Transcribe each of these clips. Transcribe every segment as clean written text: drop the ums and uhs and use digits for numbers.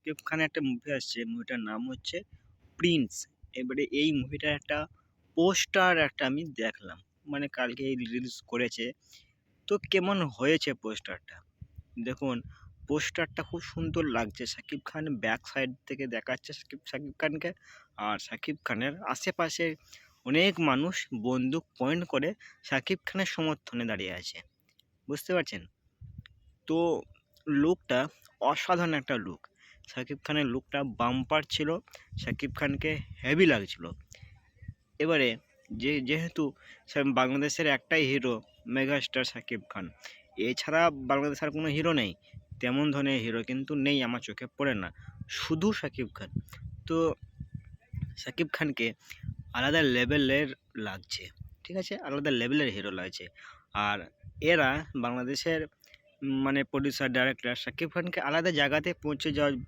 শাকিব খানের একটা মুভি আসছে, মুভিটার নাম হচ্ছে প্রিন্স। এবারে এই মুভিটার একটা পোস্টার একটা আমি দেখলাম, মানে কালকে রিলিজ করেছে। তো কেমন হয়েছে পোস্টারটা দেখুন। পোস্টারটা খুব সুন্দর লাগছে, শাকিব খান ব্যাক সাইড থেকে দেখাচ্ছে শাকিব খানকে, আর শাকিব খানের আশেপাশে অনেক মানুষ বন্দুক পয়েন্ট করে শাকিব খানের সমর্থনে দাঁড়িয়ে আছে, বুঝতে পারছেন তো। লুকটা অসাধারণ একটা লুক, শাকিব খানের লুকটা বাম্পার ছিল, শাকিব খানকে হেভি লাগছিল। এবারে যেহেতু বাংলাদেশের একটাই হিরো, মেগাস্টার শাকিব খান, এছাড়া বাংলাদেশের আর কোনো হিরো নেই, তেমন ধরনের হিরো কিন্তু নেই, আমার চোখে পড়ে না, শুধু শাকিব খান। তো শাকিব খানকে আলাদা লেভেলের লাগছে, ঠিক আছে, আলাদা লেভেলের হিরো লাগছে। আর এরা বাংলাদেশের মানে প্রডিউসার ডাইরেক্টর শাকিব খানকে আলাদা জায়গাতে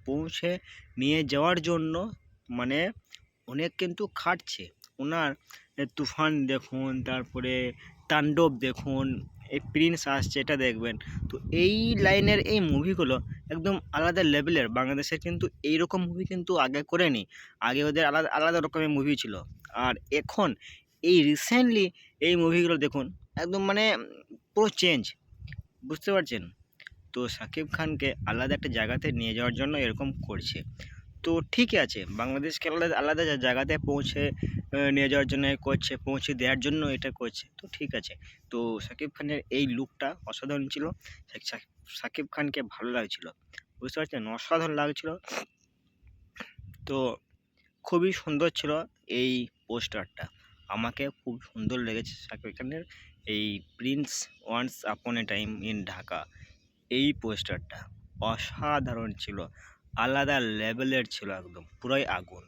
পৌঁছে নিয়ে যাওয়ার জন্য মানে অনেক কিন্তু খাটছে। ওনার তুফান দেখুন, তারপরে তাণ্ডব দেখুন, এই প্রিন্স আসছে এটা দেখবেন। তো এই লাইনের এই মুভিগুলো একদম আলাদা লেভেলের, বাংলাদেশের কিন্তু এইরকম মুভি কিন্তু আগে করেনি। আগে ওদের আলাদা আলাদা রকমের মুভি ছিল, আর এখন এই রিসেন্টলি এই মুভিগুলো দেখুন একদম মানে পুরো চেঞ্জ, বুঝতে পারছেন তো। শাকিব খানকে আলাদা একটা জায়গাতে নিয়ে যাওয়ার জন্য এরকম করছে। তো ঠিকই আছে, বাংলাদেশকে আলাদা আলাদা জায়গাতে পৌঁছে নিয়ে যাওয়ার জন্য করছে, পৌঁছে দেওয়ার জন্য এটা করছে, তো ঠিক আছে। তো শাকিব খানের এই লুকটা অসাধারণ ছিল, শাকিব খানকে ভালো লাগছিল, বুঝতে পারছেন, অসাধারণ লাগছিল। তো খুবই সুন্দর ছিল এই পোস্টারটা, আমাকে খুব সুন্দর লেগেছে শাকিব খানের এই Prince once upon A time in Dhaka, এই পোস্টারটা অসাধারণ ছিল, আলাদা লেভেলের ছিল, একদম পুরাই আগুন।